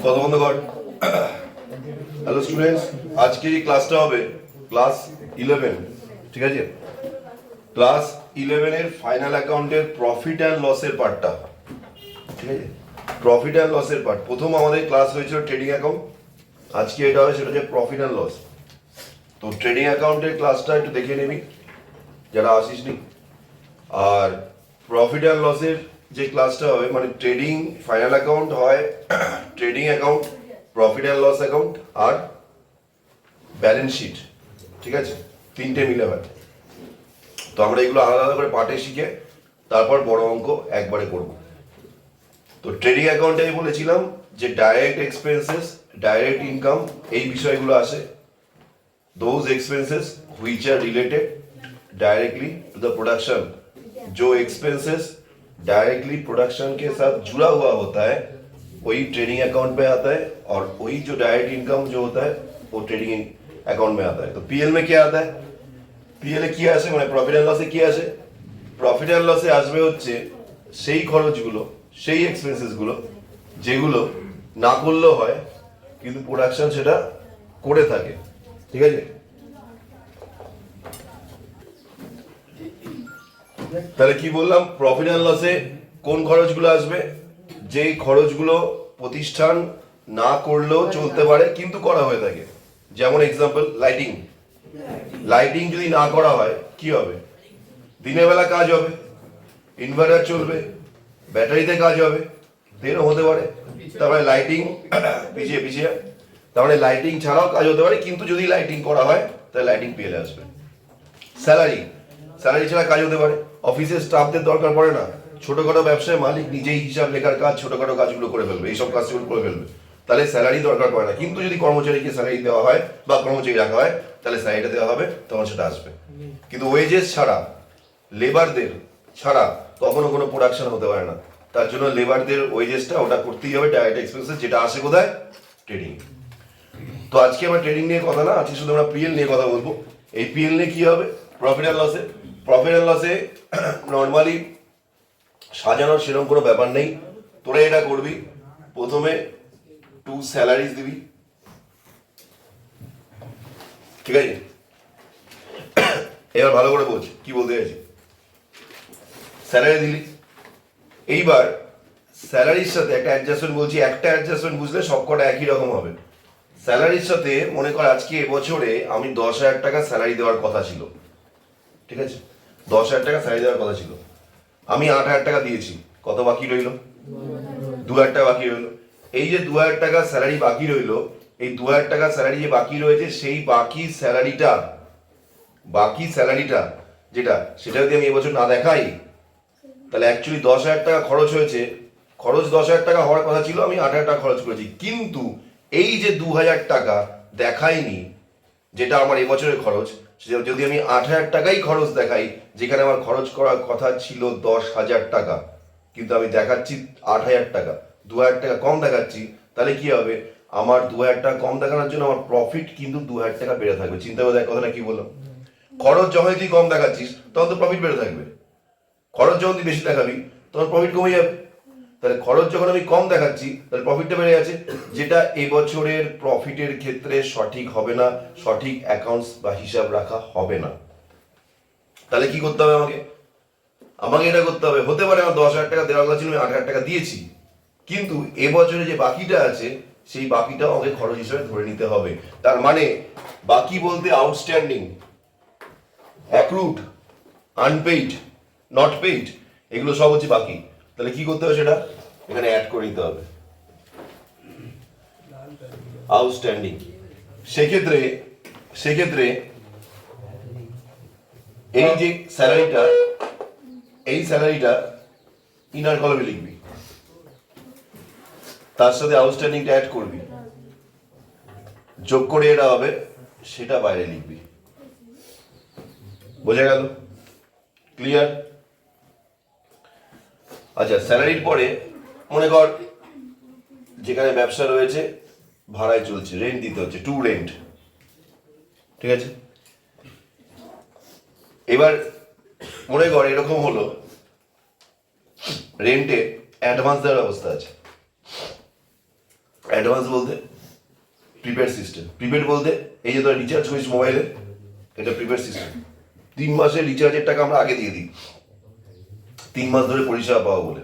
কত বন্ধ কর। হ্যালো স্টুডেন্টস, আজকে যে ক্লাসটা হবে ক্লাস 11, ঠিক আছে? ক্লাস 11 এর ফাইনাল অ্যাকাউন্টের প্রফিট অ্যান্ড লসের পার্টটা, ঠিক আছে? প্রফিট অ্যান্ড লসের পার্ট। প্রথম আমাদের ক্লাস হয়েছিল ট্রেডিং অ্যাকাউন্ট, আজকে এটা হবে সেটা হচ্ছে প্রফিট অ্যান্ড লস। তো ট্রেডিং অ্যাকাউন্টের ক্লাসটা একটু দেখে নিবি যারা আসিসনি। আর প্রফিট অ্যান্ড লসের যে ক্লাসটা হবে, মানে ট্রেডিং ফাইনাল অ্যাকাউন্ট হয় trading account, profit and loss account আর ব্যালেন্স শিট, ঠিক আছে? তিনটে মিলে হয়। তো আমরা এগুলো আলাদা আলাদা করে পার্টে শিখে তারপর বড় অঙ্ক একবারে করব। তো ট্রেডিং অ্যাকাউন্টে আমি বলেছিলাম যে ডাইরেক্ট এক্সপেন্সেস, ডাইরেক্ট ইনকাম, এই বিষয়গুলো আসে। Those expenses which are related directly to the production, जो एक्सपेंसेस डायरेक्टली प्रोडक्शन के साथ जुड़ा हुआ होता है वही ट्रेडिंग अकाउंट में आता है, और वही जो डायरेक्ट इनकम जो होता है वो ट्रेडिंग अकाउंट में आता है। तो पीएल में क्या आता है? पीएल কি আসে, মানে প্রফিট এন্ড লসে কি আসে? প্রফিট এন্ড লসে আসবে হচ্ছে সেই খরচগুলো, সেই এক্সপেন্সেস গুলো যেগুলো না করলেও হয় কিন্তু প্রোডাকশন সেটা করে থাকে, ঠিক আছে? তাহলে কি বললাম, প্রফিট অ্যান্ড লসে কোন খরচগুলো আসবে? যেই খরচগুলো প্রতিষ্ঠান না করলেও চলতে পারে কিন্তু করা হয়ে থাকে। যেমন এক্সাম্পল লাইটিং। লাইটিং যদি না করা হয় কি হবে? দিনের বেলা কাজ হবে, ইনভার্টার চলবে, ব্যাটারিতে কাজ হবে, দেরও হতে পারে। তারপরে লাইটিং পিছিয়ে পিছিয়ে, তার মানে লাইটিং ছাড়াও কাজ হতে পারে, কিন্তু যদি লাইটিং করা হয় তাহলে লাইটিং পেয়ে আসবে। স্যালারি, স্যালারি ছাড়া কাজ হতে পারে। অফিসের স্টাফদের দরকার পড়ে না, ছোটখাটো ব্যবসায় মালিক নিজেই হিসাব লেখার কাজ, ছোটখাটো কাজগুলো করে ফেলবে, এইসব কাজগুলো করে ফেলবে, তাহলে স্যালারি দরকার পড়ে না। কিন্তু যদি কর্মচারীকে স্যালারি দেওয়া হয় বা কর্মচারী রাখা হয় তাহলে স্যালারিটা দেওয়া হবে, তখন সেটা আসবে। কিন্তু ওয়েজেস ছাড়া, লেবারদের ছাড়া কখনো কোনো প্রোডাকশন হতে পারে না। তার জন্য লেবারদের ওয়েজেসটা ওটা করতেই হবে, ডাইরেক্ট এক্সপেন্সেস, যেটা আসে কোথায়? ট্রেডিং। তো আজকে আমরা ট্রেডিং নিয়ে কথা না, আজকে শুধু আমরা পিএল নিয়ে কথা বলবো। এই পিএল নিয়ে কি হবে? প্রফিট অ্যান্ড লসে। প্রফিট অ্যান্ড লসে নর্মালি সাজানোর সেরকম কোনো ব্যাপার নেই। তোরা এটা করবি, প্রথমে টু স্যালারিজ দিবি, ঠিক আছে? এবার ভালো করে বোঝ কি বলতে চাইছি। স্যালারি দিলি, এইবার স্যালারির সাথে একটা অ্যাডজাস্টমেন্ট বলছি, একটা অ্যাডজাস্টমেন্ট বুঝলে সবকটা একই রকম হবে। স্যালারির সাথে মনে কর আজকে এবছরে আমি 10,000 টাকা স্যালারি দেওয়ার কথা ছিল, ঠিক আছে? 10,000 টাকা স্যালারি দেওয়ার কথা ছিল, আমি 8,000 টাকা দিয়েছি, কত বাকি রইল? 2,000 টাকা বাকি রইল। এই যে 2,000 টাকা স্যালারি বাকি রইল, এই 2,000 টাকা স্যালারি যে বাকি রয়েছে, সেই বাকি স্যালারিটা যেটা, সেটা যদি আমি এবছর না দেখাই তাহলে অ্যাকচুয়ালি 10,000 টাকা খরচ হয়েছে, খরচ 10,000 টাকা হওয়ার কথা ছিল, আমি 8,000 টাকা খরচ করেছি। কিন্তু এই যে 2,000 টাকা দেখাইনি, যেটা আমার এবছরের খরচ, যদি আমি 8,000 টাকাই খরচ দেখাই, যেখানে আমার খরচ করার কথা ছিল 10,000 টাকা, কিন্তু আমি দেখাচ্ছি 8,000 টাকা, 2,000 টাকা কম দেখাচ্ছি, তাহলে কি হবে? আমার 2,000 টাকা কম দেখানোর জন্য আমার প্রফিট কিন্তু 2,000 টাকা বেড়ে থাকবে। চিন্তা করে দেখ কথাটা কি বললাম। খরচ যখন তুই কম দেখাচ্ছিস তখন তো প্রফিট বেড়ে থাকবে, খরচ যখন তুই বেশি দেখাবি তখন প্রফিট কমে যাবে। তাহলে খরচ যখন আমি কম দেখাচ্ছি তাহলে প্রফিটটা বেড়ে যাচ্ছে, যেটা এবছরের প্রফিটের ক্ষেত্রে সঠিক হবে না, সঠিক অ্যাকাউন্টস বা হিসাব রাখা হবে না। তাহলে কি করতে হবে? আমাকে এটা করতে হবে, হতে পারে আমার 10,000 টাকা দেওয়ার কথা ছিল, আমি 8,000 টাকা দিয়েছি, কিন্তু এবছরে যে বাকিটা আছে সেই বাকিটাও আমাকে খরচ হিসেবে ধরে নিতে হবে। তার মানে বাকি বলতে outstanding, accrued, unpaid, not paid, এগুলো সব হচ্ছে বাকি। তাহলে কি করতে হবে? সেটা এখানে অ্যাড করে নিতে হবে, আউটস্ট্যান্ডিং। সেক্ষেত্রে এই যে স্যালারিটা, এই স্যালারিটা ইনার কলামে লিখবি, তার সাথে আউটস্ট্যান্ডিংটা অ্যাড করবি, যোগ করে এটা হবে, সেটা বাইরে লিখবি। বোঝা গেল? ক্লিয়ার? আচ্ছা, স্যালারির পরে মনে কর যেখানে ব্যবসা রয়েছে ভাড়ায় চলছে, রেন্ট দিতে হচ্ছে, টু রেন্ট, ঠিক আছে? এবার মনে কর এরকম হলো রেন্টে অ্যাডভান্স দেওয়ার ব্যবস্থা আছে। অ্যাডভান্স বলতে প্রিপেড সিস্টেম, প্রিপেড বলতে এই যে তোরা রিচার্জ করিস মোবাইলে, এটা প্রিপেড সিস্টেম। 3 মাসের রিচার্জের টাকা আমরা আগে দিয়ে দিই, 3 মাস ধরে পরিষেবা পাওয়া বলে,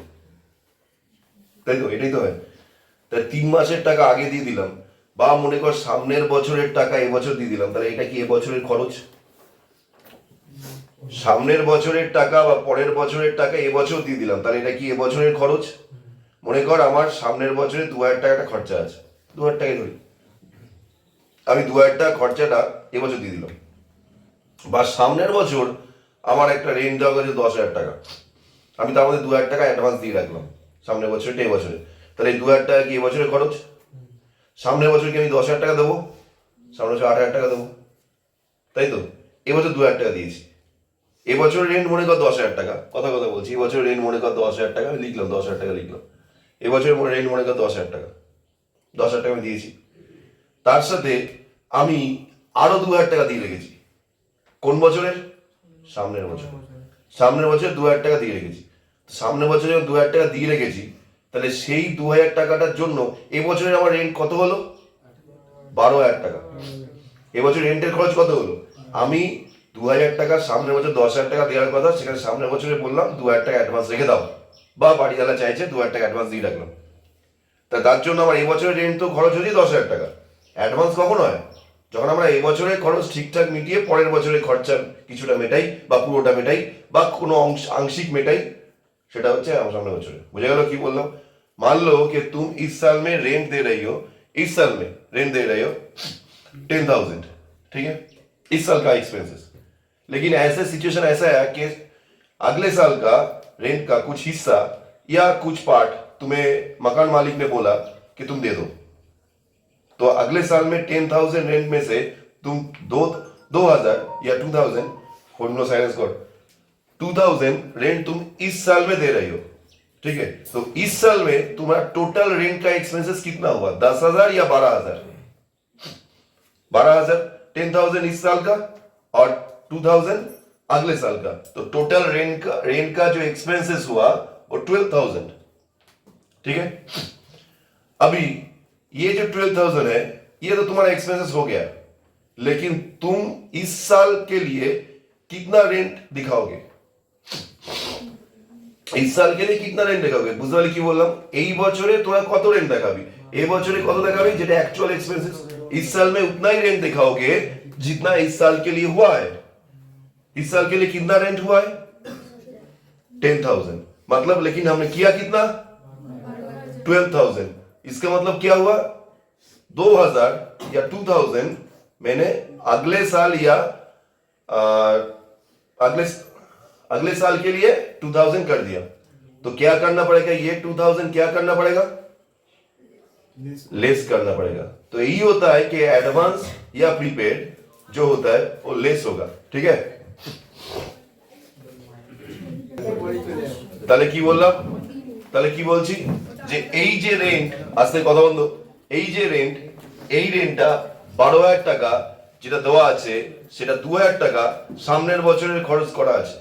তাই তো? এটাই তো হয়। তাই 3 মাসের টাকা আগে দিয়ে দিলাম, বা মনে কর সামনের বছরের টাকা এবছর দিয়ে দিলাম, তাহলে এটা কি এবছরের খরচ? সামনের বছরের টাকা বা পরের বছরের টাকা এবছর দিয়ে দিলাম, তাহলে এটা কি এবছরের খরচ? মনে কর আমার সামনের বছরে 2000 টাকা একটা খরচা আছে, 2000 টাকাই ধরি, আমি 2000 টাকা খরচাটা এবছর দিয়ে দিলাম। বা সামনের বছর আমার একটা রেন্ট দেওয়া আছে 10,000 টাকা, আমি তার মধ্যে 2000 টাকা অ্যাডভান্স দিয়ে রাখলাম সামনের বছরটা এবছরে, তাহলে এই 2000 টাকা কি এবছরের খরচ? সামনের বছর কি আমি 10,000 টাকা দেবো? সামনের বছর 8,000 টাকা দেবো, তাই তো? এবছর 2000 টাকা দিয়েছি, এবছর রেন্ট মনে কর 10,000 টাকা, কথা কথা বলছি, এবছর রেন্ট মনে কর 10,000 টাকা, আমি লিখলাম 10,000 টাকা লিখলাম, এবছর রেন্ট মনে কর 10,000 টাকা, 10,000 টাকা আমি দিয়েছি, তার সাথে আমি আরো 2000 টাকা দিয়ে রেখেছি। কোন বছরের? সামনের বছর। সামনের বছর 2000 টাকা দিয়ে রেখেছি, সামনের বছরে 2000 টাকা দিয়ে রেখেছি, তাহলে সেই 2000 টাকাটার জন্য এবছরের আমার রেন্ট কত হলো? 12,000 টাকা। এবছর রেন্টের খরচ কত হলো? আমি 2000 টাকা, সামনের বছর 10,000 টাকা দেওয়ার কথা, সেখানে সামনের বছরে বললাম 2000 টাকা অ্যাডভান্স রেখে দাও, বা বাড়িওয়ালা চাইছে 2000 টাকা অ্যাডভান্স দিয়ে রাখলাম, তা তার জন্য আমার এবছরের রেন্ট তো খরচ হচ্ছে 10,000 টাকা। অ্যাডভান্স কখন হয়? যখন আমরা এবছরের খরচ ঠিকঠাক মিটিয়ে পরের বছরের খরচা কিছুটা মেটাই, বা পুরোটা মেটাই, বা কোনো আংশিক মেটাই, সেটা হচ্ছে সামনের বছরে। বুঝে গেল কি বললাম? मान लो कि तुम इस साल में रेंट दे रही हो, इस साल में रेंट दे रही हो 10,000, ठीक है, इस साल का एक्सपेंसेस, लेकिन ऐसे सिचुएशन ऐसा है कि अगले साल का रेंट का कुछ हिस्सा या कुछ पार्ट तुम्हें मकान मालिक ने बोला कि तुम दे दो, तो अगले साल में 10,000 रेंट में से तुम 2,000 या 2,000 फॉर्मूला साइलेंस कर 2,000 रेंट तुम इस साल में दे रही हो, ठीक है? तो इस साल में तुम्हारा टोटल रेंट का एक्सपेंसेस कितना हुआ? 10,000 या 12,000? 12,000, 10,000 इस साल का और 2,000 अगले साल का, तो टोटल रेंट का जो एक्सपेंसेस हुआ वो 12,000, ठीक है? अभी ये जो 12,000 है, ये तो तुम्हारा एक्सपेंसेस हो गया, लेकिन तुम इस साल के लिए कितना रेंट दिखाओगे? इस साल के लिए कितना रेंट দেখাবে? বুঝতে পারলি কি বললাম? এই বছরে তোরা কত রেন্ট দেখাবি, এই বছরে কত দেখাবি, যেটা एक्चुअल एक्सपेंसेस। इस साल में उतना ही रेंट दिखाओगे जितना इस साल के लिए हुआ है। इस साल के लिए कितना रेंट हुआ है? 10,000, मतलब लेकिन हमने किया कितना? 12,000। इसका मतलब क्या हुआ? 2,000 या 2,000 मैंने अगले साल या अगले साल के लिए 2,000 कर दिया, तो क्या करना पड़ेगा? ये 2,000 क्या करना पड़ेगा? लेस करना पड़ेगा। तो यही होता है कि एडवांस या प्रीपेड जो होता है वो लेस होगा, ठीक है? তাহলে কি বললাম? তাহলে কি বলছি যে এই যে রেন্ট, আস্তে কথা বন্ধ, এই যে রেন্ট, এই রেন্টটা 12,000 টাকা যেটা দেওয়া আছে, সেটা 2,000 টাকা সামনের বছরের খরচ করা আছে,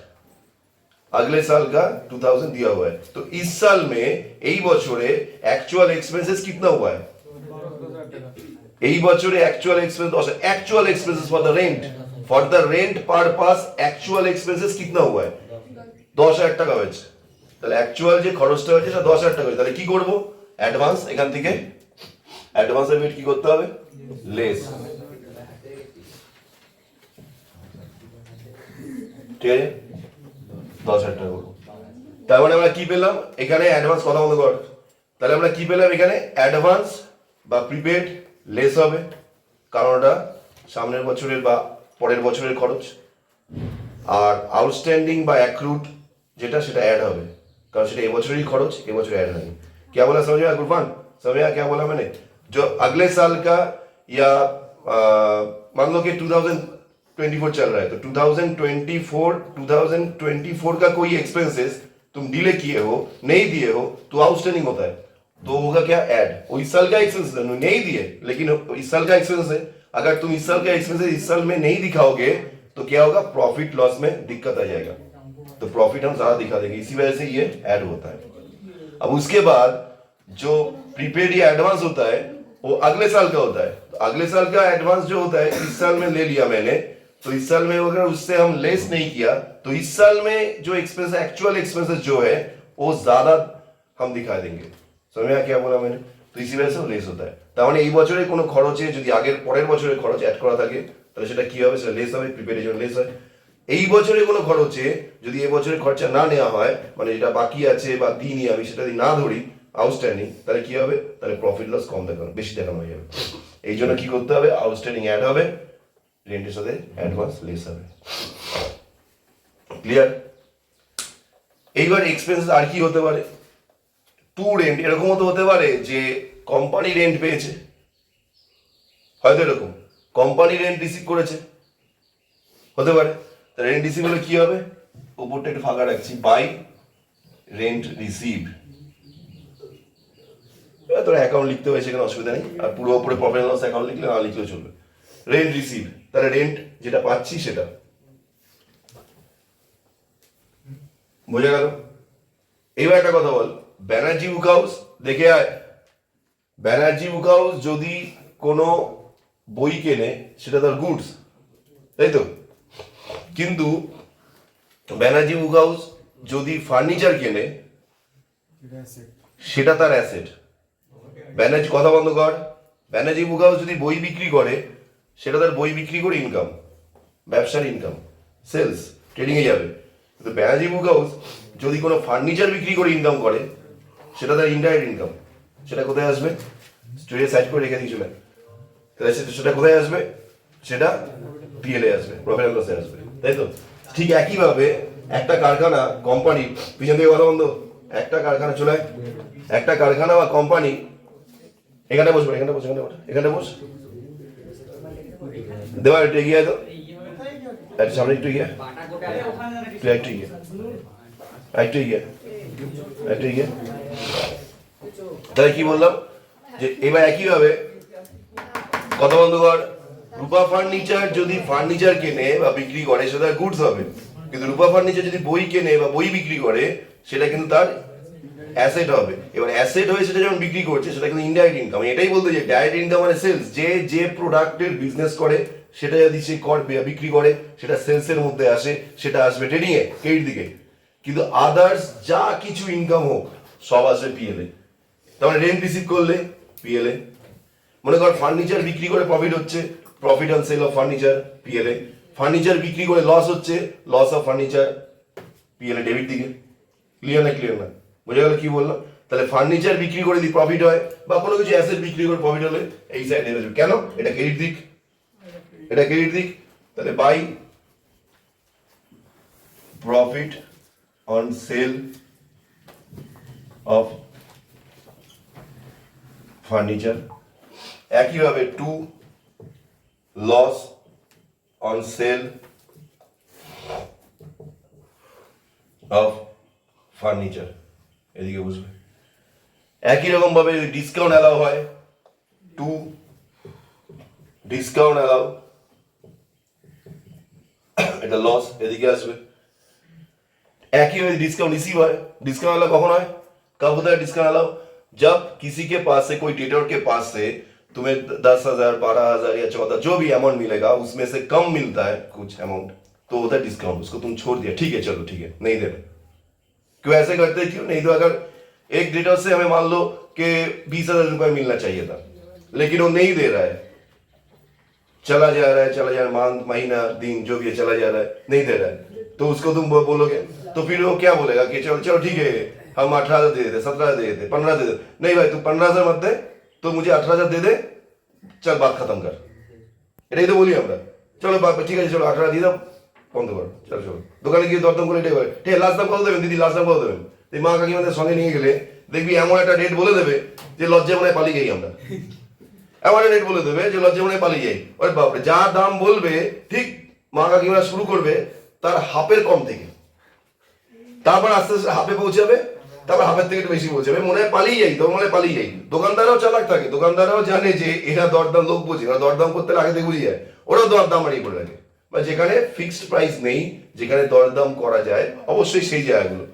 अगले साल का 2,000 दिया हुआ है। तो इस साल में এই বছরে एक्चुअल एक्सपेंसेस कितना हुआ है? এই বছরে actual expense, actual expenses for the rent purpose actual expenses कितना हुआ है? 10,000 টাকা হয়েছে। তাহলে অ্যাকচুয়াল যে খরচটা হয়েছে সেটা 10,000 টাকা হয়েছে। তাহলে কি করব? অ্যাডভান্স, এখান থেকে অ্যাডভান্সের রেট কি করতে হবে? লেস, ঠিক আছে? 10,000 টাকা করবো। তার মানে আমরা কি পেলাম এখানে? অ্যাডভান্স, কথা বন্ধ কর। তাহলে আমরা কি পেলাম এখানে? অ্যাডভান্স বা প্রিপেড লেস হবে, কারণ ওটা সামনের বছরের বা পরের বছরের খরচ। আর আউটস্ট্যান্ডিং বা অ্যাক্রুড যেটা, সেটা অ্যাড হবে, কারণ সেটা এবছরেরই খরচ, এবছরে ऐड হয়নি। क्या बोला समझ में आया गुरफान? समझ में आया क्या बोला मैंने? जो अगले साल का या मान लो कि 2024 चल रहा है, तो 2024 का कोई एक्सपेंसेस तुम डिले किए हो, नहीं दिए हो, तो आउटस्टैंडिंग होता है, तो होगा क्या? ऐड। वो इस साल का एक्सपेंस नहीं दिए, लेकिन इस साल का एक्सपेंस है, अगर तुम इस साल का एक्सपेंसेस इस साल में नहीं दिखाओगे तो क्या होगा? प्रॉफिट लॉस में दिक्कत आ जाएगा, तो प्रॉफिट हम ज्यादा दिखा देंगे, इसी वजह से ये ऐड होता है। अब उसके बाद जो प्रीपेड या एडवांस होता है वो अगले साल का होता है। तो अगले साल का एडवांस जो होता है इस साल में ले लिया मैंने, तो इस साल में अगर उससे हम लेस नहीं किया तो इस साल में जो एक्सपेंस एक्चुअल एक्सपेंसेस जो है वो ज्यादा हम दिखा देंगे। समझ में क्या बोला मैंने? तो इसी वजह से वो लेस होता है। তার মানে এই বছরে কোনো খরচে যদি আগের পরের বছরের খরচ অ্যাড করা থাকে তাহলে সেটা কি হবে? সেটা লেস হবে, প্রিপেয়ারের জন্য লেস হয়। এই বছরে কোনো খরচে যদি এই বছরের খরচা না নেওয়া হয়, মানে যেটা বাকি আছে বা দিইনি আমি সেটা যদি না ধরি আউটস্ট্যান্ডিং, তাহলে কি হবে? তাহলে প্রফিট লস কম দেখানো, বেশি দেখানো হয়ে যাবে। এই জন্য কি করতে হবে? আউটস্ট্যান্ডিং অ্যাড হবে, রেন্টের সাথে অ্যাডভান্স লেস হবে। ক্লিয়ার? এইবার এক্সপেন্সেস আর কি হতে পারে? টু রেন্ট, এরকম হতে পারে যে কোম্পানি রেন্ট পেয়েছে, হয়তো এরকম কোম্পানি রেন্ট রিসিভ করেছে, হতে পারে। রেন্ট রিসিভ হলে কি হবে? উপরটা একটু ফাঁকা রাখছি, বাই রেন্ট রিসিভ। তোরা অ্যাকাউন্ট লিখতে হয়, সেখানে অসুবিধা নেই, আর পুরো উপরে প্রফিট লস অ্যাকাউন্ট লিখলে না লিখলেও চলবে। রেন্ট রিসিভ, তাহলে রেন্ট যেটা পাচ্ছি সেটা বোঝা গেল। এবার একটা কথা বল, ব্যানার্জি বুক হাউস দেখে আয়। ব্যানার্জি বুক হাউস যদি কোনো বই কেনে সেটা তার গুডস, তাই তো? কিন্তু ব্যানার্জি বুক হাউস যদি ফার্নিচার কেনে সেটা তার অ্যাসেট। ব্যানার্জি, কথা বন্ধ কর। ব্যানার্জি বুক হাউস যদি বই বিক্রি করে সেটা তার বই বিক্রি করে ইনকাম, ব্যবসার ইনকাম, সেলস, ট্রেডিং এ যাবে। কিন্তু ব্যানার্জি বুক হাউস যদি কোনো ফার্নিচার বিক্রি করে ইনকাম করে সেটা তার ইনডাইরেক্ট ইনকাম। সেটা কোথায় আসবে? স্টোরে সাইড করে রেখে দিয়েছিল, তাহলে সেটা কোথায় আসবে? সেটা পিএলএ আসবে, প্রফিট এন্ড লসে আসবে, তাই তো? ঠিক একইভাবে একটা কারখানা, কোম্পানি, পিছন থেকে কথা বন্ধ, একটা কারখানা চলে, একটা কারখানা বা কোম্পানি, এখানে বসবো, এখানে বস, এখানে বস, এখানে বস, দেওয়া একটু এগিয়ে তো, একটু সামনে একটু এগিয়ে, তুই একটু এগিয়ে, একটু এগিয়ে, একটু এগিয়ে। তাহলে কি বললাম? যে এবার একইভাবে কথা বন্ধ কর। রূপা ফার্নিচার যদি ফার্নিচার কেনে বা বিক্রি করে সেটা গুডস হবে, কিন্তু রূপা ফার্নিচার যদি বই কেনে বা বই বিক্রি করে সেটা কিন্তু তার অ্যাসেট হবে। এবার অ্যাসেট হয়ে সেটা যখন বিক্রি করছে সেটা কিন্তু ইনডাইরেক্ট ইনকাম। এটাই বলতে যে ডাইরেক্ট ইনকাম মানে সেলস, যে যে প্রোডাক্টের বিজনেস করে সেটা যদি সে বিক্রি করে সেটা সেলসের মধ্যে আসে, সেটা আসবে ট্রেডিং এ, ক্রেডিট দিকে। কিন্তু আদার্স যা কিছু ইনকাম হোক সব আসবে পিএলএ। তারপরে রেন্ট রিসিভ করলে পিএলএ। মনে কর ফার্নিচার বিক্রি করে প্রফিট হচ্ছে, profit on sale of furniture, PLA. Furniture বিক্রি করে লস হচ্ছে, loss of furniture, PLA, debit দিকে। ক্লিয়ার না? ক্লিয়ার না? বোঝা গেল কি বললাম? তাহলে ফার্নিচার বিক্রি করে যদি প্রফিট হয় বা কোনো কিছু অ্যাসেট বিক্রি করে প্রফিট হলে এই সাইডে আসবে। কেন? এটা ক্রেডিট দিক, এটা ক্রেডিট দিক। তাহলে by profit on sale of furniture. একইভাবে to loss on sale of furniture, এদিকে বুঝবে। একই রকম ভাবে যদি ডিসকাউন্ট অ্যালাউ হয়, টু ডিসকাউন্ট অ্যালাউ, এটা লস, এদিকে আসবে। একইভাবে डिस्काउंट रिसीव है, डिस्काउंट अलाउ कौन है? कब होता है डिस्काउंट अलाउ? जब किसी के पास से, कोई डेटर के पास से तुम्हें 10,000, 12,000 या 14 जो भी अमाउंट मिलेगा उसमें से कम मिलता है कुछ अमाउंट, तो होता है डिस्काउंट। उसको तुम छोड़ दिया, ठीक है चलो ठीक है, नहीं दे रहे। क्यों ऐसे करते हैं? क्यों नहीं? तो अगर एक डेटर से हमें मान लो कि 20,000 रुपये मिलना चाहिए था लेकिन वो नहीं दे रहा है, चला जा रहा है, चला जा रहा है, मंथ, महीना, दिन जो भी है चला जा रहा है, नहीं दे रहा है, तो उसको तुम बोलोगे तो फिर वो क्या बोलेगा कि चलो चलो ठीक है हम 18,000 दे देते, 17,000 दे देते, 15 दे दे। नहीं भाई तू 15,000 मत दे, तो मुझे 18,000 दे दे, चल बात खत्म कर। এটাই তো বলি আমরা, চলো ঠিক আছে চলো 18 দিয়ে দাও, বন্ধ করো, চলো চলো। দোকানে গিয়ে দরদাম করে এটাই বলে, ঠিক আছে লাস্ট দাম কত দেবেন দিদি, লাস্ট দাম কত দেবেন? এই মা কাকিমাদের সঙ্গে নিয়ে গেলে দেখবি এমন একটা রেট বলে দেবে যে লজ্জা মনে পালিয়ে যাই আমরা। এমন একটা রেট বলে দেবে যে লজ্জা মনে পালিয়ে যাই। ওরে বাপরে, যা দাম বলবে ঠিক মা কাকিমারা শুরু করবে তার হাফের কম থেকে, তারপর আস্তে আস্তে হাফে পৌঁছাবে, তারপর হাফের থেকে একটু বেশি পৌঁছাবে, মনে হয় পালিয়ে যাই, তোর মনে হয় পালিয়ে যাই। দোকানদাররাও চালাক থাকে, দোকানদাররাও জানে যে এরা দরদাম, লোক বোঝে, ওরা দরদাম করতে আগে থেকে বুঝে যায়, ওরাও দরদাম বাড়িয়ে করে রাখে। বা যেখানে ফিক্সড প্রাইস নেই, যেখানে দরদাম করা যায় অবশ্যই সেই জায়গাগুলো,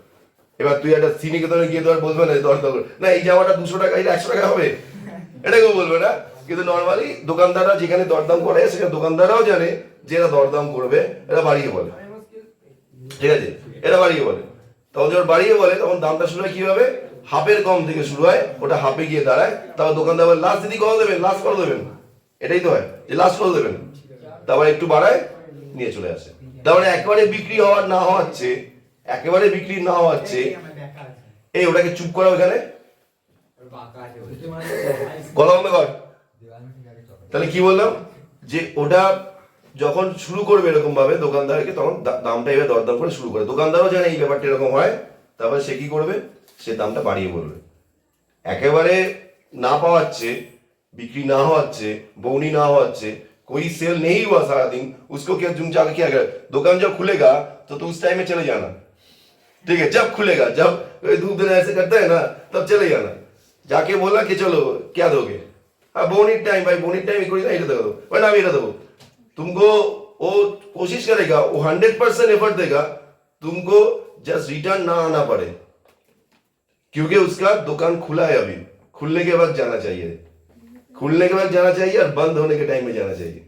এবার তুই একটা শ্রীনিকেতনে গিয়ে তো আর বলবে না দরদাম না এই জামাটা 200 টাকা এটা 100 টাকা হবে, এটা কেউ বলবে না। কিন্তু নর্মালি দোকানদাররা যেখানে দরদাম করে সেখানে দোকানদাররাও জানে যে এরা দরদাম করবে, এরা বাড়িয়ে বলে, ঠিক আছে, এরা বাড়িয়ে বলে। তখন যখন বাড়িয়ে বলে তখন দামটা শুরু হয় কিভাবে, হাফের কম থেকে শুরু হয়, ওটা হাফে গিয়ে দাঁড়ায়। তারপর দোকানদার বলে লাস্ট দিদি কত দেবেন, লাস্ট কত দেবেন, এটাই তো হয় যে লাস্ট কত দেবেন, তারপর একটু বাড়ায় নিয়ে চলে আসে। তারপরে একেবারে বিক্রি হওয়ার না হওয়াচ্ছে, একেবারে বিক্রি না হওয়াচ্ছে এই ওটাকে চুপ করা ওখানে কথা বন্ধ কর। তাহলে কি বললাম যে ওটা যখন শুরু করবে এরকম ভাবে দোকানদারকে, তখন দামটা এবার দরদাম করে শুরু করে, দোকানদারও জানে এই ব্যাপারটা এরকম হয়, তারপরে সে কি করবে, সে দামটা বাড়িয়ে বলবে। একেবারে না পাওয়াচ্ছে, बिक्री ना हो अच्छे, बोनी ना हो अच्छे, कोई सेल नहीं हुआ सारा दिन, उसको क्या तुम जाकर क्या कर, दुकान जब खुलेगा तो उस टाइम में चले जाना, ठीक है, जब खुलेगा, जब धूप दिन ऐसे करता है ना तब चले जाना, जाके बोला कि चलो क्या दोगे, हाँ बोनी टाइम भाई, बोनी टाइम कोई नहीं दो वरना भी दो, तुमको वो कोशिश करेगा, वो 100% एफर्ट देगा तुमको जस्ट रिटर्न ना आना पड़े, क्योंकि उसका दुकान खुला है, अभी खुलने के बाद जाना चाहिए, खुलने के बाद जाना चाहिए और बंद होने के टाइम में जाना चाहिए।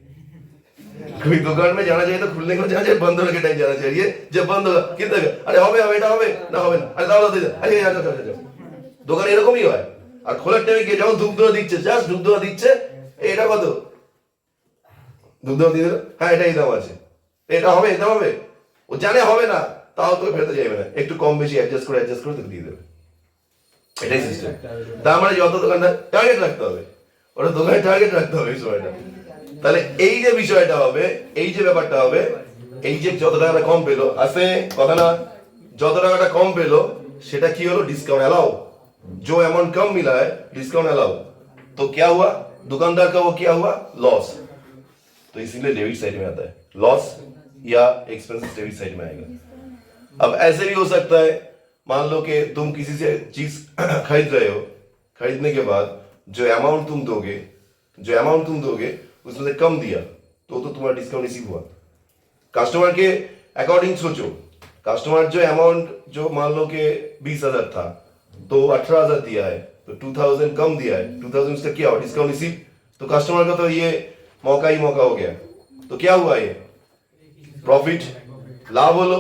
कोई दुकान में जाना चाहिए तो खुलने के बाद जाना चाहिए, बंद होने के टाइम जाना चाहिए। जब बंद होगा कितना अरे হবে হবে এটা হবে না হবে না আরে দাও দাও দাও আরে যাও যাও যাও, দোকান এরকমই হয়। আর খোলার টাইমে গিয়ে যখন ধূপ ধোয়া দিচ্ছে, জাস্ট ধূপ ধোয়া দিচ্ছে, এটা কত ধূপ ধোয়া দিয়ে দিল, হ্যাঁ এটাই দাম আছে, এটা হবে এটা হবে, ও জানে হবে না তাও তো ফেরত যাবে না, একটু কম বেশি অ্যাডজাস্ট করে তোকে দিয়ে দেবে, এটাই সিস্টেম। তার মানে যত দোকানদার টার্গেট রাখতে হবে, ওটা দোকানে টার্গেট রাখতে হবে এই সময়টা। তাহলে এই যে বিষয়টা হবে, এই যে ব্যাপারটা হবে, এই যে যত টাকাটা কম পেলো, আসে কথা না, যত টাকাটা কম পেলো সেটা কি হলো, डिस्काउंट अलाउ, जो अमाउंट कम मिला है डिस्काउंट अलाउ, तो क्या हुआ, दुकानदार का वो क्या हुआ, लॉस। तो इसीलिए डेबिट साइड में आता है लॉस या एक्सपेंसेस, डेबिट साइड में आएगा। अब ऐसे भी हो सकता है, मान लो कि तुम किसी से चीज खरीद रहे हो, खरीदने के बाद जो अमाउंट तुम दोगे उसमें से कम दिया तो तुम्हारा डिस्काउंट रिसीव हुआ। कस्टमर के अकॉर्डिंग सोचो, कस्टमर जो अमाउंट जो मान लो कि 20,000 था तो 18,000 दिया है, तो 2,000 कम दिया है, 2,000 उसका क्या हुआ, डिस्काउंट रिसीव। तो कस्टमर का तो ये मौका ही मौका हो गया, तो क्या हुआ, ये प्रॉफिट, लाभ হলো।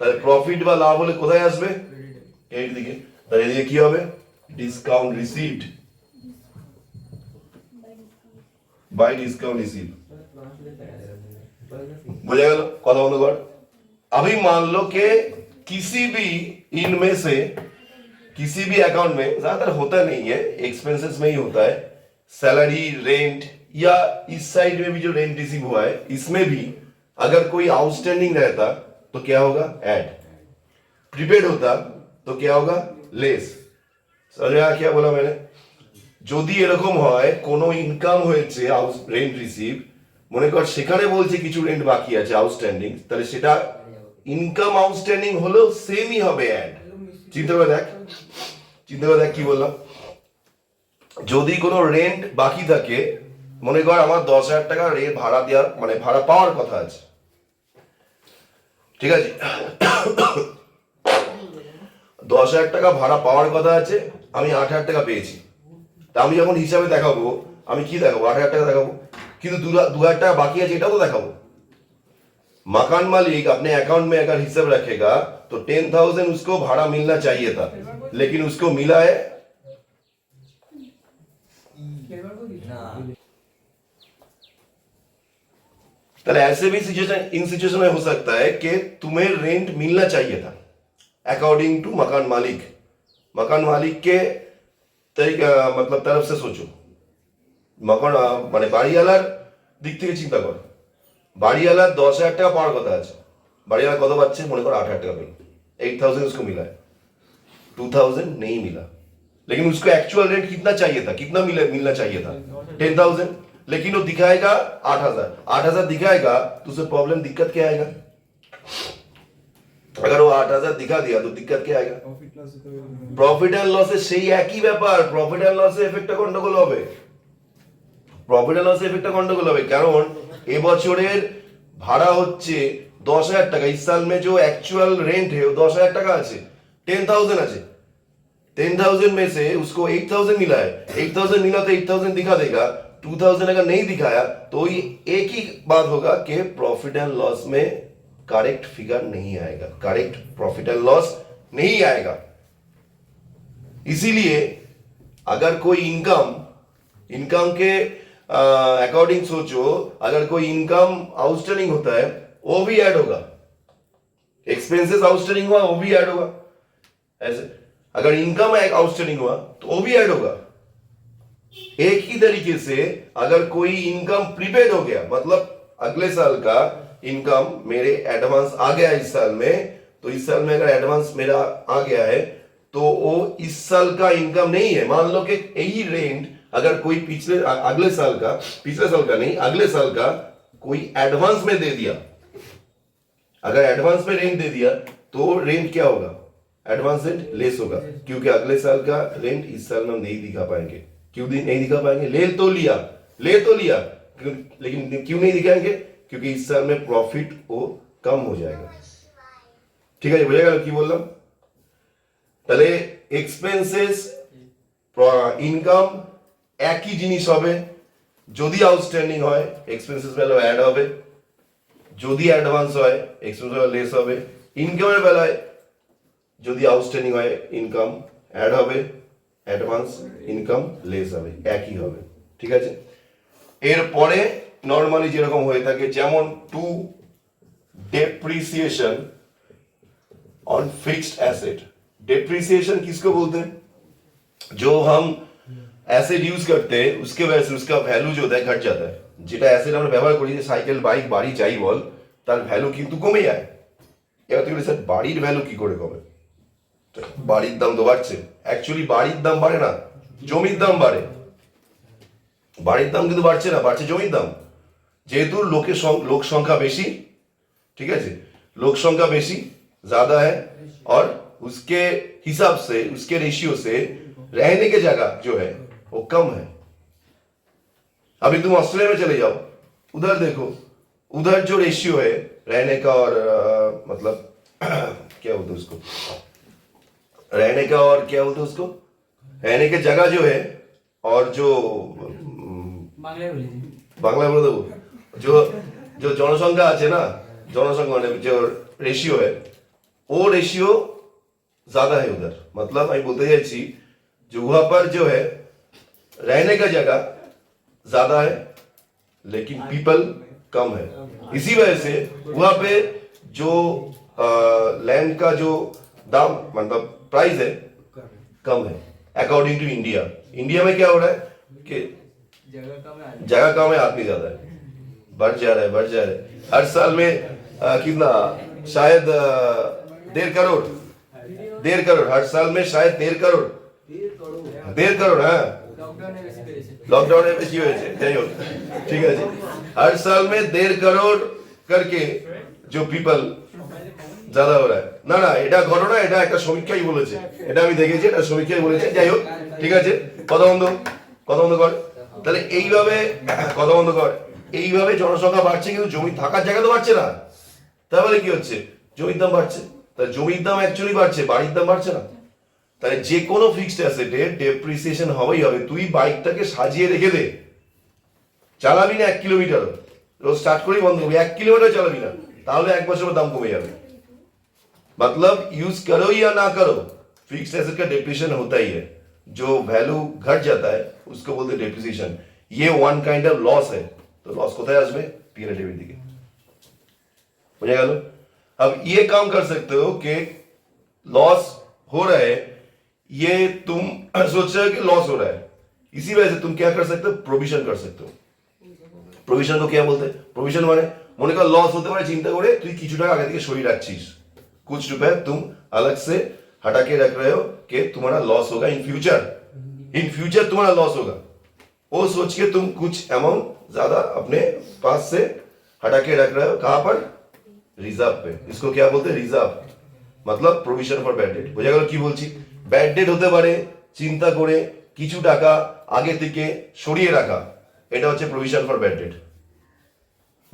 তাহলে প্রফিট বা লাভ হলে কোথায় আসবে, এই দিকে, তাহলে এদিকে কি হবে, discount received bye discount receive. बुझा गया कथा बंद कर। अभी मान लो कि किसी भी इनमें से किसी भी अकाउंट में, ज्यादातर होता नहीं है, एक्सपेंसेस में ही होता है, सैलरी, रेंट या इस साइड में भी जो रेंट रिसीव हुआ है इसमें भी अगर कोई आउटस्टैंडिंग रहता तो क्या होगा, ऐड, प्रीपेड होता तो क्या होगा, लेस। समझ में आया क्या बोला मैंने, যদি এরকম হয় কোনো ইনকাম হয়েছে রেন্ট রিসিভ, মনে কর সেখানে বলছে কিছু রেন্ট বাকি আছে আউটস্ট্যান্ডিং, তাহলে সেটা ইনকাম আউটস্ট্যান্ডিং হলেও সেমই হবে অ্যাড। চিন্তা করে দেখ কি বললাম, যদি কোনো রেন্ট বাকি থাকে, মনে কর আমার 10,000 টাকা রেন্ট ভাড়া দেওয়ার মানে ভাড়া পাওয়ার কথা আছে, ঠিক আছে, 10,000 টাকা ভাড়া পাওয়ার কথা আছে, আমি 8,000 টাকা পেয়েছি, তা আমি যখন হিসাবে দেখাবো আমি কি দেখাবো, 8,000 টাকা দেখাবো, কিন্তু 2,000 টাকা बाकी আছে এটাও তো দেখাবো। मकान मालिक अपने अकाउंट में अगर हिसाब रखेगा तो 10,000 उसको भाड़ा मिलना चाहिए था, लेकिन उसको मिला है तो ऐसे भी सिचुएशन में हो सकता है कि तुम्हें रेंट मिलना चाहिए था अकॉर्डिंग टू मकान मालिक के मतलब तरफ से सोचो, मकान माने বাড়িওয়ালার দিক থেকে চিন্তা কর, বাড়িওয়ালার 10,000 টাকা পাওয়ার কথা আছে, বাড়িওয়ালা কত পাচ্ছে, মনে কর 8,000 টাকা পেল, 8,000 उसको मिला है, 2,000 नहीं मिला, लेकिन उसको एक्चुअल रेंट कितना चाहिए था, कितना मिलना चाहिए था, 10,000, लेकिन वो दिखाएगा 8,000 दिखाएगा तो उसे प्रॉब्लम, दिक्कत क्या आएगा, अगर वो 8,000 दिखा दिया तो दिक्कत क्या आएगा, प्रॉफिट एंड लॉस সেই একই ব্যাপার, প্রফিট এন্ড লসের এফেক্টটা গন্ডগোল হবে, কারণ এবছরের ভাড়া হচ্ছে 10,000 টাকা, इस साल में जो एक्चुअल रेंट है वो 10,000 টাকা আছে, 10,000 আছে, 10,000 में से उसको 8,000 मिला है, 8,000 मिला तो 8,000 दिखा देगा, 2,000 अगर नहीं दिखाया तो ये एक ही बात होगा कि प्रॉफिट एंड लॉस में करेक्ट फिगर नहीं आएगा, करेक्ट प्रॉफिट एंड लॉस नहीं आएगा। इसीलिए अगर कोई इनकम के अकॉर्डिंग सोचो, अगर कोई इनकम आउटस्टैंडिंग होता है वो भी ऐड होगा, एक्सपेंसेस आउटस्टैंडिंग हुआ वो भी ऐड होगा, ऐसे अगर इनकम आउटस्टैंडिंग हुआ तो वो भी ऐड होगा। एक ही तरीके से अगर कोई इनकम प्रीपेड हो गया, मतलब अगले साल का इनकम मेरे एडवांस आ गया इस साल में, तो इस साल में अगर एडवांस मेरा आ गया है तो वो इस साल का इनकम नहीं है। मान लो कि यही रेंट अगर कोई अगले साल का, पिछले साल का नहीं, अगले साल का कोई एडवांस में दे दिया, अगर एडवांस में रेंट दे दिया तो रेंट क्या होगा, एडवांस रेंट लेस होगा, क्योंकि अगले साल का रेंट इस साल में हम नहीं दिखा पाएंगे। क्यों नहीं दिखा पाएंगे? ले तो लिया, लेकिन क्यों नहीं दिखाएंगे? क्योंकि इस साल में प्रॉफिट वो कम हो जाएगा। ठीक है, बुझे गেল কি বললাম? তাহলে এক্সপেন্সেস ইনকাম একই জিনিস হবে, যদি আউটস্ট্যান্ডিং হয় এক্সপেন্সেস ভ্যালু অ্যাড হবে, যদি অ্যাডভান্স হয় এক্সপেন্স ভ্যালু লেস হবে। ইনকামের বেলায় যদি আউটস্ট্যান্ডিং হয় ইনকাম অ্যাড হবে, অ্যাডভান্স ইনকাম লেস হবে, একই হবে। ঠিক আছে, এরপরে নর্মালি যেরকম হয়ে থাকে, যেমন to depreciation on fixed asset. Depreciation किसको बोलते हैं? जो हम एसेट यूज करते हैं उसके वजह से उसका वैल्यू जो होता है घट जाता है। যেটা অ্যাসেট আমরা ব্যবহার করি, যে সাইকেল, বাইক, বাড়ি যাই বল, তার ভ্যালু কিন্তু কমে যায়। এবার তুমি স্যার বাড়ির ভ্যালু কি করে কমে? বাড়ির দাম তো বাড়ছে। অ্যাকচুয়ালি বাড়ির দাম বাড়ে না, জমির দাম বাড়ে। বাড়ির দাম কিন্তু বাড়ছে না, বাড়ছে জমির দাম। যেহেতু लोक संख्या बेशी, ठीक है जी, लोक संख्या बेशी ज्यादा है और उसके हिसाब से, उसके रेशियो से रहने की जगह जो है वो कम है। अभी तुम ऑस्ट्रेलिया में चले जाओ, उधर देखो, उधर जो रेशियो है रहने का और मतलब क्या बोलते उसको, रहने का और क्या बोलते उसको, रहने की जगह जो है और जो बांग्ला बोल दो, जो जनसंख्या আছে ना, जनसंख्या মানে जो रेशियो है वो रेशियो ज्यादा है उधर। मतलब मैं बोलते चाहছি जो वहां पर जो है रहने का जगह ज्यादा है लेकिन पीपल कम है। इसी वजह से वहां पे जो लैंड का जो दाम मतलब प्राइस है कम है अकॉर्डिंग टू इंडिया। इंडिया में क्या हो रहा है कि जगह कम है, आदमी ज्यादा है, बढ़ जा रहा है। हर साल में कितना, शायद 1.5 करोड़, हर साल में शायद 1.5 करोड़, 1.5 करोड़। हाँ, लॉकडाउन में बेশি হয়েছে, যাই হোক, ঠিক আছে। हर साल में 1.5 करोड़ करके जो पीपल ज्यादा हो रहा है। না এটা ঘটনা, এটা একটা সমীক্ষাই বলেছে, এটা আমি দেখেছি, এটা সমীক্ষাই বলেছে। যাই হোক, ঠিক আছে, কথা বন্ধ কর। তাহলে এইভাবে কথা বন্ধ কর, এইভাবে জনসংখ্যা বাড়ছে কিন্তু জমি থাকার জায়গা তো বাড়ছে না। তাহলে কি হচ্ছে? জমির দাম বাড়ছে। তাহলে জমির দাম অ্যাকচুয়ালি বাড়ছে, বাড়ির দাম বাড়ছে না। তাহলে যে কোনো ফিক্সড অ্যাসেটে ডেপ্রিসিয়েশন হবেই হবে। তুই বাইকটাকে সাজিয়ে রেখে দে, চালাবি না 1 কিলোমিটার, রোজ স্টার্ট করেই বন্ধ করবি, 1 কিলোমিটার চালাবি না, তাহলে 1 বছরের দাম कमे যাবে। मतलब यूज करो या ना करो, फिक्स्ड एसेट का डेप्रिसिएशन होता ही है। जो वैल्यू घट जाता है उसको बोलते हैं डेप्रिसिएशन। ये वन काइंड ऑफ लॉस है। तो लॉस কোথায় আসবে? पीरियड डेबिट दिखे। बुझा गया? अब ये काम कर सकते हो कि लॉस हो रहा है, ये तुम सोच रहे हो कि लॉस हो रहा है, इसी वजह से तुम क्या कर सकते हो? प्रोविजन कर सकते हो। प्रोविजन को क्या बोलते हैं? प्रोविजन माने মনে কর লস হতে পারে, চিন্তা করে তুই কিছু টাকা আগে থেকে সরিয়ে রাখছিস, कुछ रुपए तुम अलग से हटा के रख रहे हो कि तुम्हारा लॉस होगा इन फ्यूचर तुम्हारा लॉस होगा। वो सोच के तुम कुछ अमाउंट ज्यादा अपने पास से हटा के रख रहे हो। कहां पर? रिजर्व पे। इसको क्या बोलते हैं? रिजर्व, मतलब प्रोविजन फॉर बैड डेट। बुझा গেল কি বলছি? ব্যাড ডেট হতে পারে, চিন্তা করে কিছু টাকা আগে থেকে সরিয়ে রাখা, এটা হচ্ছে প্রভিশন ফর ব্যাড ডেট।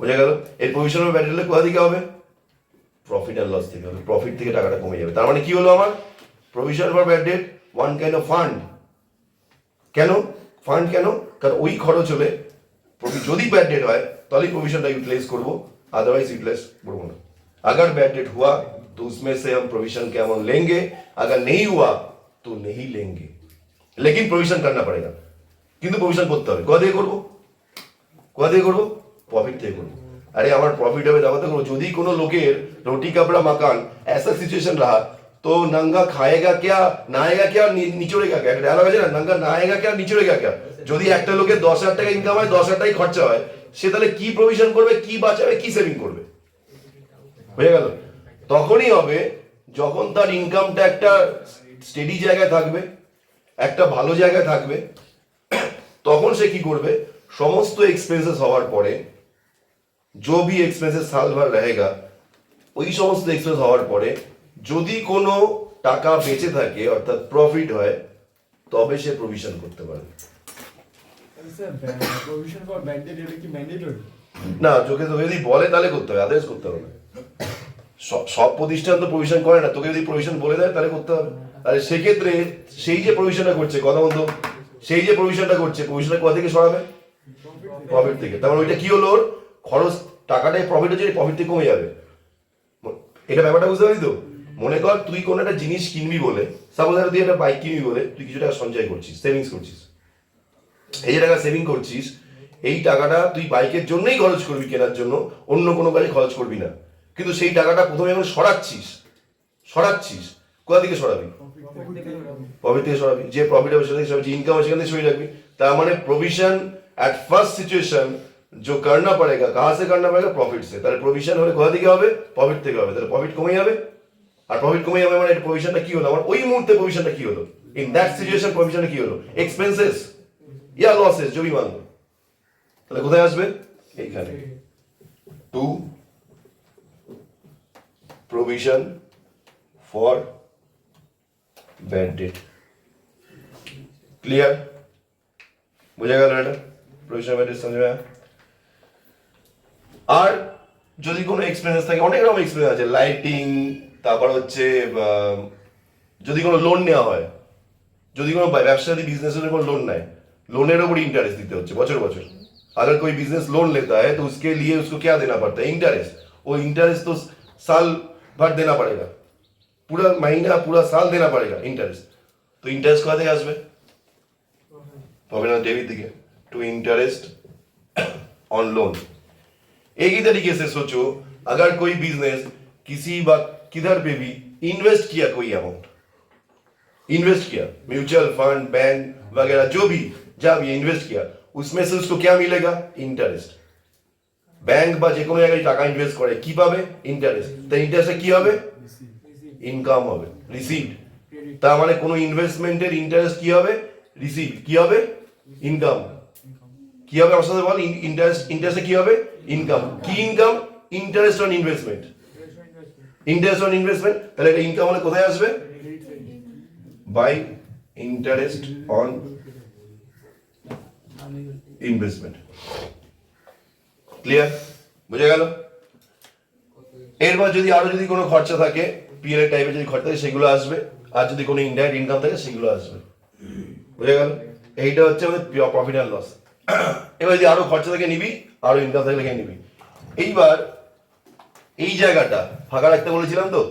বুঝা গেল? এই প্রভিশন ফর ব্যাড ডেট কোথা থেকে হবে? প্রফিট এন্ড লস থেকে হবে। প্রফিট থেকে টাকাটা কমে যাবে। তার মানে কি হলো আমার? Provision for bad date one kind of fund. কেন ফান্ড? কেন? কারণ ওই খরচ হলে যদি बैड डेट হয় তাহলে प्रोविजन यूटिलाइज করব, अदरवाइज यूटिलाइज করব না। अगर बैड डेट हुआ तो उसमें से हम प्रोविजन के अमाउंट लेंगे, अगर नहीं हुआ तो नहीं लेंगे, लेकिन प्रोविजन करना पड़ेगा। কিন্তু प्रोविजन করতে হবে। কোথা থেকে করব? কোথা থেকে করব? প্রফিট থেকে করব। अरे আমার প্রফিট হবে দাবাতে করব। যদি কোনো লোকের রুটি কাপড়া মাকান ऐसा सिचुएशन रहा तो नंगा खाएगा क्या नहाएगा क्या निचोड़ेगा क्या? একটা ডায়লগ আছে না, नंगा नहाएगा क्या निचोड़ेगा क्या? যদি একটা লোকের 10,000 টাকা ইনকাম হয় 10,000 টাকাই খরচা হয়, সে তাহলে কি প্রভিশন করবে, কি বাঁচাবে, কি সেভিং করবে? হয়ে গেল? তখনই হবে যখন তার ইনকামটা একটা স্টেডি জায়গায় থাকবে, একটা ভালো জায়গায় থাকবে। তখন সে কি করবে? সমস্ত এক্সপেন্সেস হওয়ার পরে जो भी एक्सपेंसेस साल भर रहेगा ওই সমস্ত এক্সপেন্স হওয়ার পরে যদি কোনো টাকা বেঁচে থাকে অর্থাৎ প্রফিট হয় তবে সে প্রভিশন করতে পারবে। প্রভিশন ফর ব্যাড ডেট এটা কি ম্যান্ডেটরি? না, তোকে যদি বলে তাহলে করতে হবে, আদার্স করতে হবে না। সব প্রতিষ্ঠান তো প্রভিশন করে না, তোকে যদি প্রভিশন বলে দেয় তাহলে করতে হবে। আর সেক্ষেত্রে সেই যে প্রভিশনটা করছে, কথা বলতো, সেই যে প্রভিশনটা করছে প্রভিশনটা কোথা থেকে সরাবে? প্রফিট থেকে। তারপর ওইটা কি হলো? ওর খরচ টাকাটাই প্রফিট হচ্ছে, প্রফিট থেকে কমে যাবে। এটা ব্যাপারটা বুঝতে পারলি তো? মনে কর তুই কোনো একটা জিনিস কিনবি বলে, সাপোজ তুই একটা বাইক কিনবি বলে তুই কিছু টাকা সঞ্চয় করছিস, সেভিংস করছিস। এই যে টাকা সেভিং করছিস, এই টাকাটা তুই বাইকের জন্যই খরচ করবি, কেনার জন্য, অন্য কোনো কাজে খরচ করবি না। কিন্তু সেই টাকাটা প্রথমে যখন সরাচ্ছিস কোথা থেকে সরাবি? প্রফিট থেকে সরাবি। যে প্রফিট হবে সেটা থেকে সরাবি, যে ইনকাম হবে সেখান থেকে সরিয়ে রাখবি। তার মানে प्रोविजन एट फर्स्ट सिचुएशन जो करना पड़ेगा, कहां से करना पड़ेगा? प्रॉफिट से। তাহলে प्रोविजन হলে কোথা থেকে হবে? প্রফিট থেকে হবে। তাহলে প্রফিট কমে যাবে, আর প্রফিট কমে যাবে মানে प्रोविजनটা কি হলো? আমার ওই মুহূর্তে प्रोविजनটা কি হলো? ইন দ্যাট সিচুয়েশন प्रोविजनটা কি হলো? এক্সপেন্সেস या लॉसेस जो भी मान लो। তাহলে কোথায় আসবে? এইখানে। To provision for bad debt. Clear? বুঝা গেল এটা? प्रोविजन बैड डेट समझ में आया? আর যদি কোনো এক্সপেন্স থাকে, অনেক রকম এক্সপেন্স আছে, লাইটিং, তারপর হচ্ছে যদি কোনো লোন নেওয়া হয়, যদি কোনো ব্যবসায়ী বিজনেসের কোনো लोन নেয়, लोनेर ऊपर इंटरेस्ट देते होते बचर बचर। अगर कोई बिजनेस लोन लेता है तो उसके लिए उसको क्या देना पड़ता है? इंटरेस्ट। वो इंटरेस्ट तो साल भर देना पड़ेगा, पूरा महीना पूरा साल देना पड़ेगा इंटरेस्ट। तो इंटरेस्ट कहाँ থেকে আসবে? प्रॉफिट एंड डेबिट दिखे टू इंटरेस्ट ऑन लोन। एक ही तरीके से सोचो, अगर कोई बिजनेस किसी बात किधर पे भी इन्वेस्ट किया, कोई अमाउंट इन्वेस्ट किया, म्यूचुअल फंड, बैंक वगैरह जो भी जब ये इन्वेस्ट किया, उसमें से उसको क्या मिलेगा? इंटरेस्ट। बैंक বা যে কোনো জায়গায় টাকা ইনভেস্ট করে কি পাবে? ইন্টারেস্ট। তাই ইন্টারেস্টে কি হবে? ইনকাম হবে, রিসিভড। তার মানে কোনো ইনভেস্টমেন্টের ইন্টারেস্ট কি হবে? রিসিভ। কি হবে? ইনকাম। কি হবে? আমার সাথে বল। ইন্টারেস্টে কি হবে? ইনকাম। কি income? Interest on investment. Interest on investment. তাহলে এটা ইনকাম হলে কোথায় আসবে? By interest on investment. Clear? বুঝে গেল? এরপর যদি আরো যদি কোনো খরচা থাকে, পিএল টাইপের যদি খরচা থাকে সেগুলো আসবে, আর যদি কোনো ইনডাইরেক্ট ইনকাম থাকে সেগুলো আসবে। বুঝে গেল? এইটা হচ্ছে আমাদের প্রফিট অ্যান্ড লস। এবার যদি আরো খরচা থেকে নিবি, আরো ইনকাম থেকে লিখে নিবি। এইবার এই জায়গাটা ফাঁকা রাখতে বলেছিলাম তো,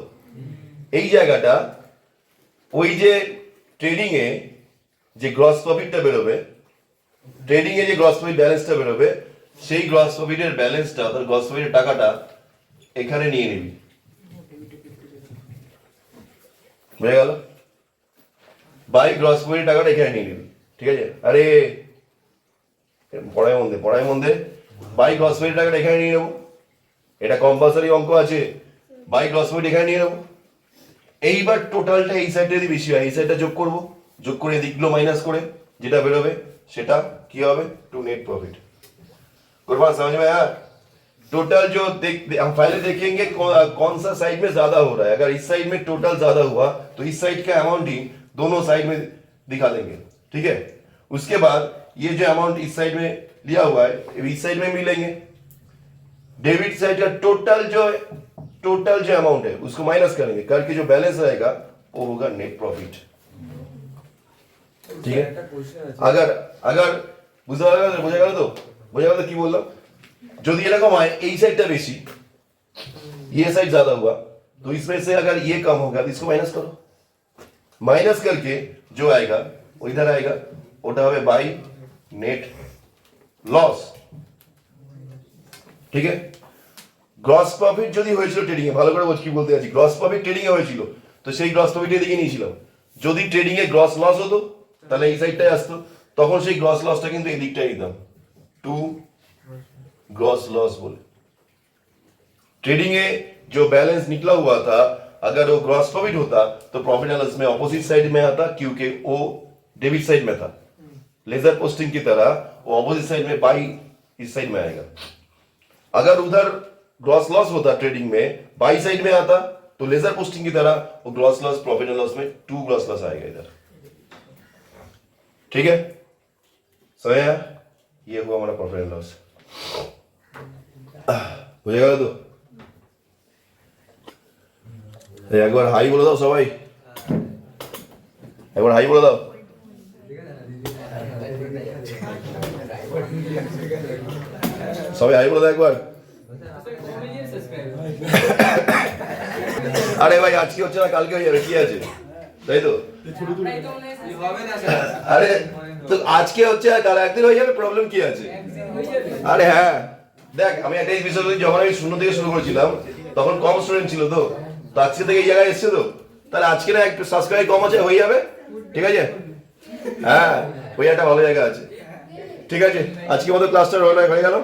এই জায়গাটা ওই যে ট্রেডিং এ যে গ্রস প্রফিটটা বেরোবে, ট্রেডিং এ যে গ্রস প্রফিট ব্যালেন্সটা বেরোবে, সেই গ্রস প্রফিটের ব্যালেন্সটা অর্থাৎ গ্রস প্রফিটের টাকাটা এখানে নিয়ে নিবি। বুঝে গেল? বাই গ্রস প্রফিটের টাকাটা এখানে নিয়ে নিবি। ঠিক আছে? আরে পড়ায় মধ্যে বাই গ্রস প্রফিটের টাকাটা এখানে নিয়ে নেবো, এটা কম্পালসারি অঙ্ক আছে। বাই গ্রস প্রফিট এখানে নিয়ে নেবো। এইবার টোটালটা এই সাইডে যদি বেশি হয় এই সাইডটা যোগ করবো, যোগ করে এদিকগুলো মাইনাস করে যেটা বেরোবে সেটা কি হবে? To net profit. गुरबान समझ में आया? टोटल जो हम पहले देखेंगे कौन सा साइड में ज्यादा हो रहा है। अगर इस साइड में टोटल ज्यादा हुआ तो इस साइड का अमाउंट ही दोनों साइड में दिखा देंगे। ठीक है? उसके बाद ये जो अमाउंट इस साइड में लिया हुआ है इस साइड में मिलेंगे। डेबिट साइड का टोटल जो अमाउंट है उसको माइनस करेंगे, करके जो बैलेंस रहेगा वो होगा नेट प्रॉफिट। ठीक है, একটা কোশ্চেন আছে अगर अगर বোঝা গেল তো কি বললাম, যদি এরকम হয় এই साइड বেশি, ये साइड ज्यादा हुआ, तो इसमें से अगर ये कम होगा तो इसको माइनस करो, माइनस करके जो आएगा वो इधर आएगा, ওটা হবে বাই নেট লস। ঠিক আছে, গ্রস প্রফিট যদি হয়েছিল ট্রেডিং এ, ভালো করে বোঝ কি বলতে যাচ্ছি, গ্রস প্রফিট ট্রেডিং এ হয়েছিল তো সেই গ্রস প্রফিট এদিকে নিয়েছিলাম, যদি ট্রেডিং এ গ্রস লস হতো তাহলে এই সাইডটাই আসতো, তখন সেই গ্রস লসটা কিন্তু এই দিকটাই নিতাম, টু ग्रॉस लॉस बोले। ट्रेडिंग में जो बैलेंस निकला हुआ था अगर वो ग्रॉस प्रॉफिट होता तो प्रॉफिट एंड लॉस में ऑपोजिट साइड में आता, क्योंकि वो डेबिट साइड में था। लेजर पोस्टिंग की तरह वो ऑपोजिट साइड में बाई इस साइड में आएगा। अगर उधर ग्रॉस लॉस होता ट्रेडिंग में बाई साइड में आता तो लेजर पोस्टिंग की तरह वो gross loss profit and loss में टू ग्रॉस लॉस आएगा इधर। ठीक है, समझ आया? ये हुआ हमारा प्रॉफिट एंड लॉस। বুঝে গেল তো? একবার হাই বলে দাও সবাই, একবার হাই বলে দাও। সবাই হাই বলে দাও একবার। আরে ভাই আজকে হচ্ছে না কালকে হয়ে যাবে, কি আছে, তাই তো? আরে তো আজকে হচ্ছে আর কাল একদিন হয়ে যাবে, প্রবলেম কি আছে? আরে হ্যাঁ দেখ, আমি একটা বিষয় বলি, যখন আমি শূন্য থেকে শুরু করেছিলাম তখন কম স্টুডেন্ট ছিল, তো আজকে থেকে এই জায়গায় এসছে, তো তাহলে আজকে না একটু সাবস্ক্রাইব কম আছে, হয়ে যাবে, ঠিক আছে? হ্যাঁ ওই একটা ভালো জায়গা আছে। ঠিক আছে, আজকে মতো ক্লাসটা হয়ে গেল।